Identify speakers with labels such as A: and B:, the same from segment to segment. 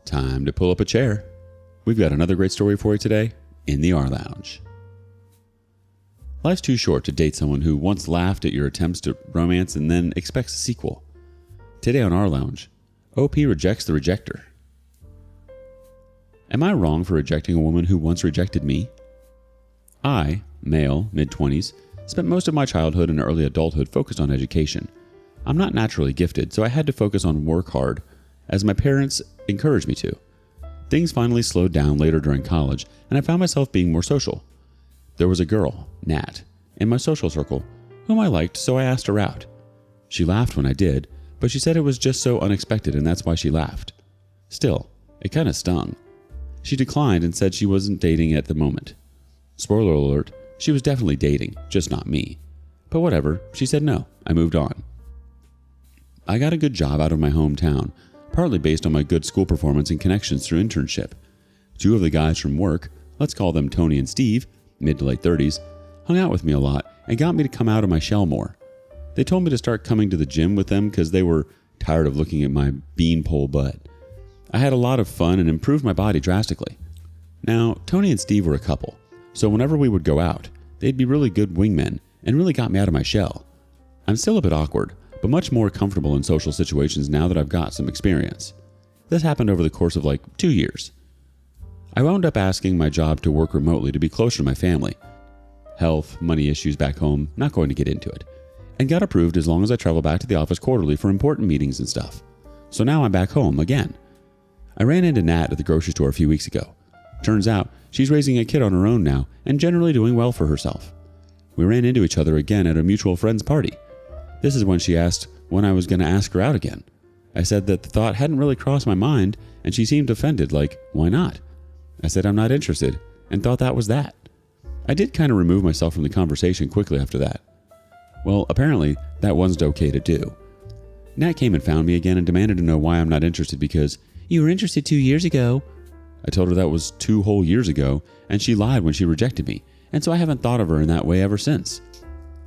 A: Time to pull up a chair. We've got another great story for you today in the rLounge. Life's too short to date someone who once laughed at your attempts to romance and then expects a sequel. Today on rLounge, OP rejects the rejector. Am I wrong for rejecting a woman who once rejected me? I, male, mid-20s, spent most of my childhood and early adulthood focused on education. I'm not naturally gifted, so I had to focus on work hard, as my parents encouraged me to. Things finally slowed down later during college, and I found myself being more social. There was a girl, Nat, in my social circle, whom I liked, so I asked her out. She laughed when I did, but she said it was just so unexpected and that's why she laughed. Still, it kind of stung. She declined and said she wasn't dating at the moment. Spoiler alert, she was definitely dating, just not me. But whatever, she said no. I moved on. I got a good job out of my hometown, partly based on my good school performance and connections through internship. Two of the guys from work, let's call them Tony and Steve, mid to late 30s, hung out with me a lot and got me to come out of my shell more. They told me to start coming to the gym with them because they were tired of looking at my beanpole butt. I had a lot of fun and improved my body drastically. Now, Tony and Steve were a couple, so whenever we would go out, they'd be really good wingmen and really got me out of my shell. I'm still a bit awkward, but much more comfortable in social situations now that I've got some experience. This happened over the course of 2 years. I wound up asking my job to work remotely to be closer to my family. Health, money issues back home, not going to get into it. And got approved as long as I travel back to the office quarterly for important meetings and stuff. So now I'm back home again. I ran into Nat at the grocery store a few weeks ago. Turns out she's raising a kid on her own now and generally doing well for herself. We ran into each other again at a mutual friend's party. This is when she asked when I was going to ask her out again. I said that the thought hadn't really crossed my mind and she seemed offended, why not? I said I'm not interested and thought that was that. I did kind of remove myself from the conversation quickly after that. Well, apparently that wasn't okay to do. Nat came and found me again and demanded to know why I'm not interested because you were interested 2 years ago. I told her that was 2 whole years ago and she lied when she rejected me, and so I haven't thought of her in that way ever since.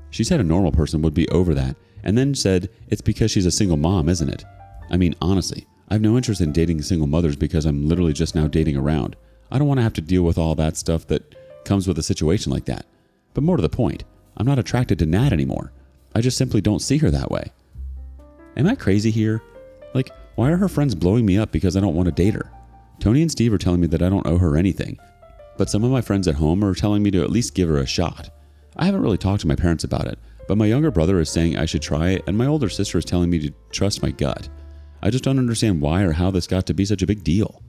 A: She said a normal person would be over that and then said it's because she's a single mom, isn't it? I mean, honestly, I have no interest in dating single mothers because I'm literally just now dating around. I don't want to have to deal with all that stuff that comes with a situation like that. But more to the point, I'm not attracted to Nat anymore. I just simply don't see her that way. Am I crazy here? Why are her friends blowing me up because I don't want to date her? Tony and Steve are telling me that I don't owe her anything, but some of my friends at home are telling me to at least give her a shot. I haven't really talked to my parents about it, but my younger brother is saying I should try it and my older sister is telling me to trust my gut. I just don't understand why or how this got to be such a big deal.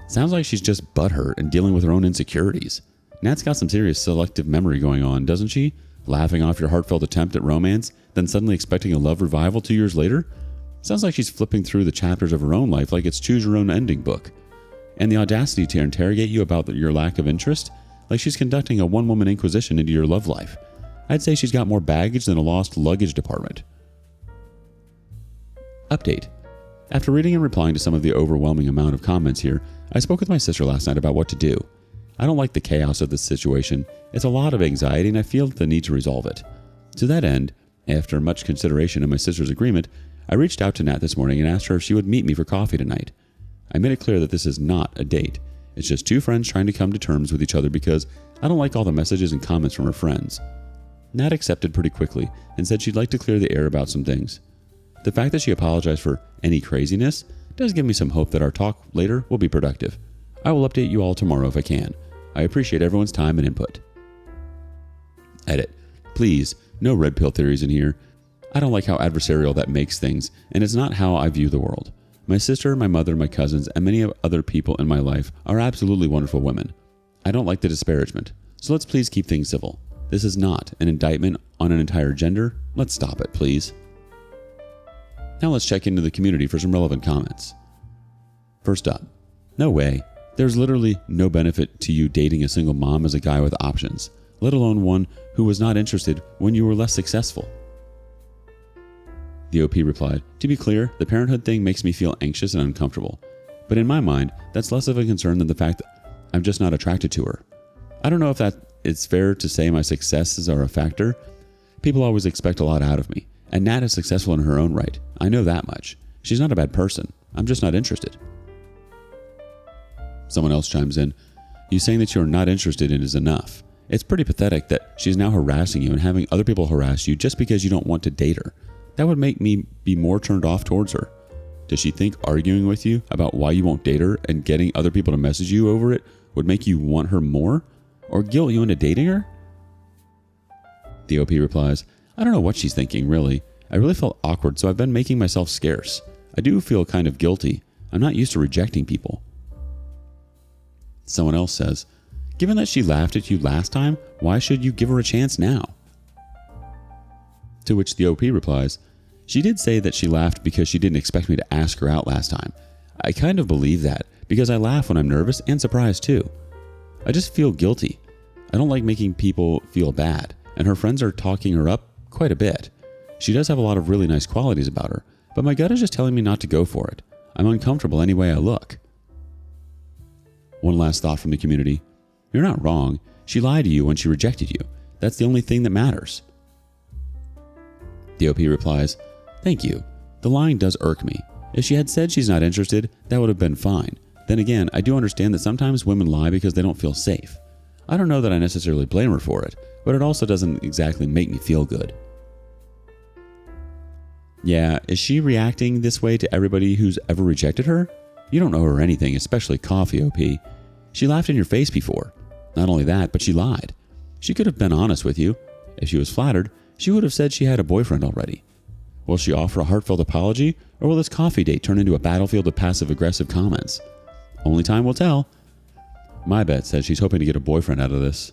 A: Sounds like she's just butthurt and dealing with her own insecurities. Nat's got some serious selective memory going on, doesn't she? Laughing off your heartfelt attempt at romance, then suddenly expecting a love revival 2 years later? Sounds like she's flipping through the chapters of her own life like it's choose your own ending book. And the audacity to interrogate you about your lack of interest, like she's conducting a one-woman inquisition into your love life. I'd say she's got more baggage than a lost luggage department. Update. After reading and replying to some of the overwhelming amount of comments here, I spoke with my sister last night about what to do. I don't like the chaos of this situation. It's a lot of anxiety and I feel the need to resolve it. To that end, after much consideration and my sister's agreement, I reached out to Nat this morning and asked her if she would meet me for coffee tonight. I made it clear that this is not a date. It's just two friends trying to come to terms with each other because I don't like all the messages and comments from her friends. Nat accepted pretty quickly and said she'd like to clear the air about some things. The fact that she apologized for any craziness does give me some hope that our talk later will be productive. I will update you all tomorrow if I can. I appreciate everyone's time and input. Edit. Please, no red pill theories in here. I don't like how adversarial that makes things, and it's not how I view the world. My sister, my mother, my cousins, and many other people in my life are absolutely wonderful women. I don't like the disparagement, so let's please keep things civil. This is not an indictment on an entire gender. Let's stop it, please. Now let's check into the community for some relevant comments. First up, no way. There's literally no benefit to you dating a single mom as a guy with options, let alone one who was not interested when you were less successful. The OP replied, to be clear, the parenthood thing makes me feel anxious and uncomfortable. But in my mind, that's less of a concern than the fact that I'm just not attracted to her. I don't know if that it's fair to say my successes are a factor. People always expect a lot out of me, and Nat is successful in her own right. I know that much. She's not a bad person. I'm just not interested. Someone else chimes in. You saying that you're not interested in is enough. It's pretty pathetic that she's now harassing you and having other people harass you just because you don't want to date her. That would make me be more turned off towards her. Does she think arguing with you about why you won't date her and getting other people to message you over it would make you want her more? Or guilt you into dating her? The OP replies, I don't know what she's thinking, really. I really felt awkward, so I've been making myself scarce. I do feel kind of guilty. I'm not used to rejecting people. Someone else says, given that she laughed at you last time, why should you give her a chance now? To which the OP replies, she did say that she laughed because she didn't expect me to ask her out last time. I kind of believe that because I laugh when I'm nervous and surprised too. I just feel guilty. I don't like making people feel bad, and her friends are talking her up quite a bit. She does have a lot of really nice qualities about her, but my gut is just telling me not to go for it. I'm uncomfortable any way I look. One last thought from the community. You're not wrong. She lied to you when she rejected you. That's the only thing that matters. The OP replies, thank you. The lying does irk me. If she had said she's not interested, that would have been fine. Then again, I do understand that sometimes women lie because they don't feel safe. I don't know that I necessarily blame her for it, but it also doesn't exactly make me feel good. Yeah, is she reacting this way to everybody who's ever rejected her? You don't know her or anything, especially Coffee OP. She laughed in your face before. Not only that, but she lied. She could have been honest with you. If she was flattered, she would have said she had a boyfriend already. Will she offer a heartfelt apology, or will this coffee date turn into a battlefield of passive-aggressive comments? Only time will tell. My bet says she's hoping to get a boyfriend out of this.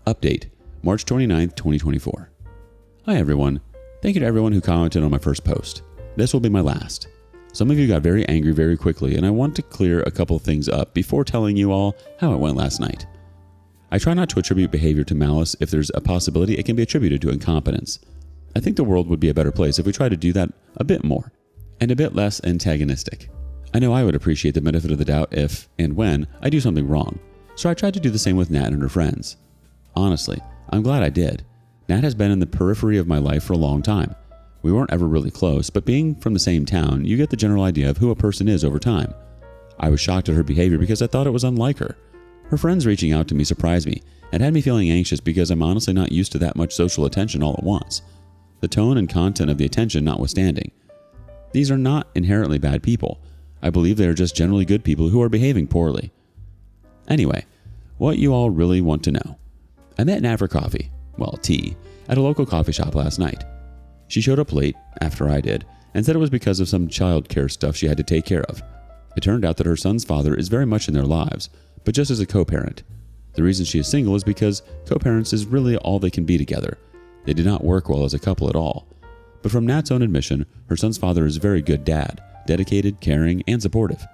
A: Update, March 29th, 2024. Hi everyone. Thank you to everyone who commented on my first post. This will be my last. Some of you got very angry very quickly, and I want to clear a couple things up before telling you all how it went last night. I try not to attribute behavior to malice. If there's a possibility, it can be attributed to incompetence. I think the world would be a better place if we try to do that a bit more, and a bit less antagonistic. I know I would appreciate the benefit of the doubt if, and when, I do something wrong, so I tried to do the same with Nat and her friends. Honestly, I'm glad I did. Nat has been in the periphery of my life for a long time. We weren't ever really close, but being from the same town, you get the general idea of who a person is over time. I was shocked at her behavior because I thought it was unlike her. Her friends reaching out to me surprised me and had me feeling anxious because I'm honestly not used to that much social attention all at once. The tone and content of the attention notwithstanding. These are not inherently bad people. I believe they are just generally good people who are behaving poorly. Anyway, what you all really want to know. I met Nat for coffee, tea, at a local coffee shop last night. She showed up late, after I did, and said it was because of some childcare stuff she had to take care of. It turned out that her son's father is very much in their lives, but just as a co-parent. The reason she is single is because co-parents is really all they can be together. They did not work well as a couple at all. But from Nat's own admission, her son's father is a very good dad, dedicated, caring, and supportive.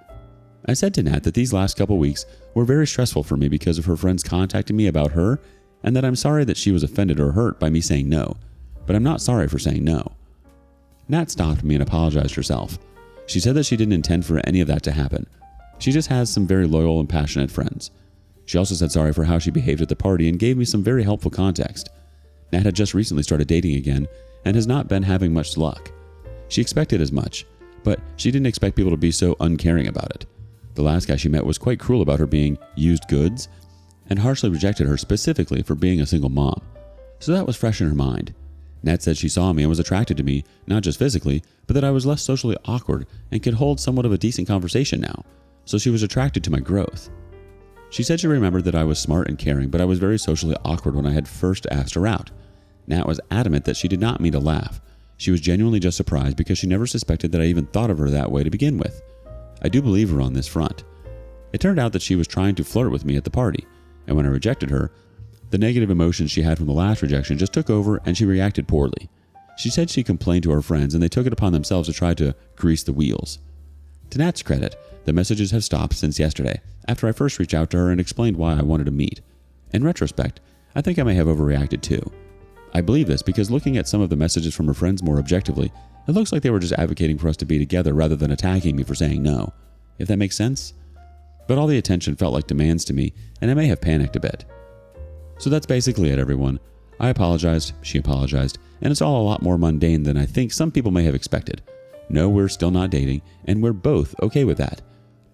A: I said to Nat that these last couple weeks were very stressful for me because of her friends contacting me about her, and that I'm sorry that she was offended or hurt by me saying no, but I'm not sorry for saying no. Nat stopped me and apologized herself. She said that she didn't intend for any of that to happen. She just has some very loyal and passionate friends. She also said sorry for how she behaved at the party and gave me some very helpful context. Nat had just recently started dating again and has not been having much luck. She expected as much, but she didn't expect people to be so uncaring about it. The last guy she met was quite cruel about her being used goods and harshly rejected her specifically for being a single mom. So that was fresh in her mind. Nat said she saw me and was attracted to me, not just physically, but that I was less socially awkward and could hold somewhat of a decent conversation now, so she was attracted to my growth. She said she remembered that I was smart and caring, but I was very socially awkward when I had first asked her out. Nat was adamant that she did not mean to laugh. She was genuinely just surprised because she never suspected that I even thought of her that way to begin with. I do believe her on this front. It turned out that she was trying to flirt with me at the party, and when I rejected her, the negative emotions she had from the last rejection just took over and she reacted poorly. She said she complained to her friends and they took it upon themselves to try to grease the wheels. To Nat's credit, the messages have stopped since yesterday, after I first reached out to her and explained why I wanted to meet. In retrospect, I think I may have overreacted too. I believe this because looking at some of the messages from her friends more objectively, it looks like they were just advocating for us to be together rather than attacking me for saying no, if that makes sense. But all the attention felt like demands to me, and I may have panicked a bit. So that's basically it, everyone. I apologized, she apologized, and it's all a lot more mundane than I think some people may have expected. No, we're still not dating, and we're both okay with that.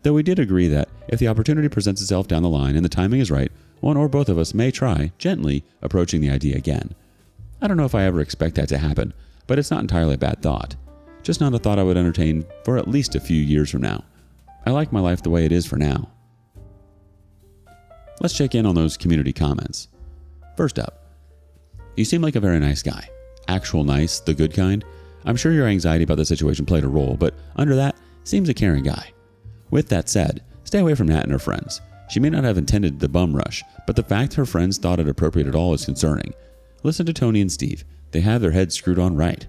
A: Though we did agree that if the opportunity presents itself down the line and the timing is right, one or both of us may try, gently, approaching the idea again. I don't know if I ever expect that to happen, but it's not entirely a bad thought. Just not a thought I would entertain for at least a few years from now. I like my life the way it is for now. Let's check in on those community comments. First up, you seem like a very nice guy. Actual nice, the good kind. I'm sure your anxiety about the situation played a role, but under that, seems a caring guy. With that said, stay away from Nat and her friends. She may not have intended the bum rush, but the fact her friends thought it appropriate at all is concerning. Listen to Tony and Steve. They have their heads screwed on right.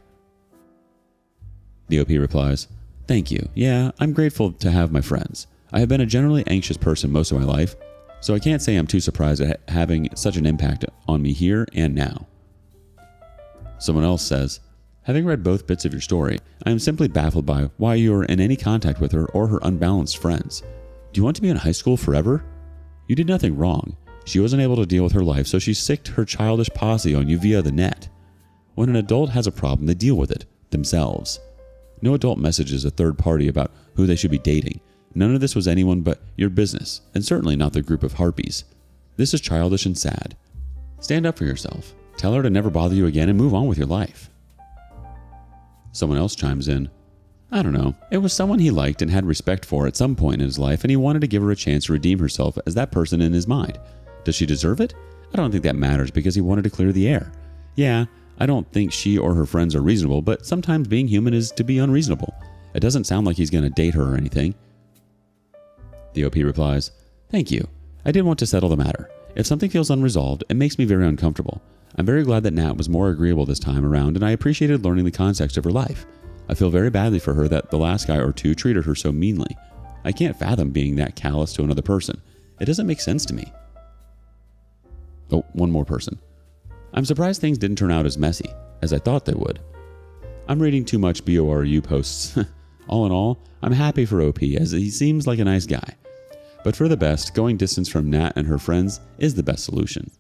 A: The OP replies, thank you. Yeah, I'm grateful to have my friends. I have been a generally anxious person most of my life, so I can't say I'm too surprised at having such an impact on me here and now. Someone else says, having read both bits of your story, I am simply baffled by why you are in any contact with her or her unbalanced friends. Do you want to be in high school forever? You did nothing wrong. She wasn't able to deal with her life, so she sicked her childish posse on you via the net. When an adult has a problem, they deal with it themselves. No adult messages a third party about who they should be dating. None of this was anyone but your business, and certainly not the group of harpies. This is childish and sad. Stand up for yourself. Tell her to never bother you again and move on with your life. Someone else chimes in, I don't know. It was someone he liked and had respect for at some point in his life, and he wanted to give her a chance to redeem herself as that person in his mind. Does she deserve it? I don't think that matters because he wanted to clear the air. Yeah, I don't think she or her friends are reasonable, but sometimes being human is to be unreasonable. It doesn't sound like he's going to date her or anything. The OP replies, thank you. I did want to settle the matter. If something feels unresolved, it makes me very uncomfortable. I'm very glad that Nat was more agreeable this time around, and I appreciated learning the context of her life. I feel very badly for her that the last guy or two treated her so meanly. I can't fathom being that callous to another person. It doesn't make sense to me. Oh, one more person. I'm surprised things didn't turn out as messy as I thought they would. I'm reading too much BORU posts. All in all, I'm happy for OP as he seems like a nice guy. But for the best, going distance from Nat and her friends is the best solution.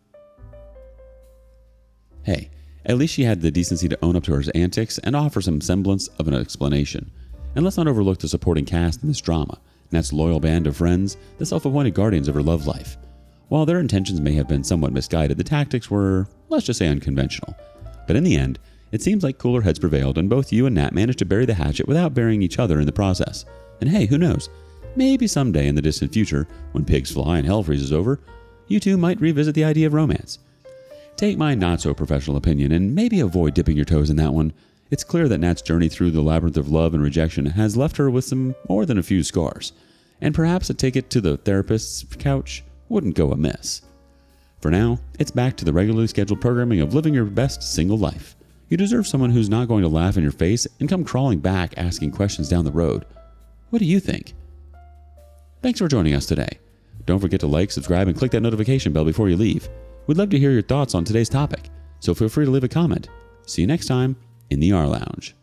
A: Hey, at least she had the decency to own up to her antics and offer some semblance of an explanation. And let's not overlook the supporting cast in this drama, Nat's loyal band of friends, the self-appointed guardians of her love life. While their intentions may have been somewhat misguided, the tactics were, let's just say, unconventional. But in the end, it seems like cooler heads prevailed, and both you and Nat managed to bury the hatchet without burying each other in the process. And hey, who knows? Maybe someday in the distant future, when pigs fly and hell freezes over, you two might revisit the idea of romance. Take my not-so-professional opinion and maybe avoid dipping your toes in that one. It's clear that Nat's journey through the labyrinth of love and rejection has left her with some more than a few scars, and perhaps a ticket to the therapist's couch wouldn't go amiss. For now, it's back to the regularly scheduled programming of living your best single life. You deserve someone who's not going to laugh in your face and come crawling back asking questions down the road. What do you think? Thanks for joining us today. Don't forget to like, subscribe, and click that notification bell before you leave. We'd love to hear your thoughts on today's topic, so feel free to leave a comment. See you next time in the rLounge.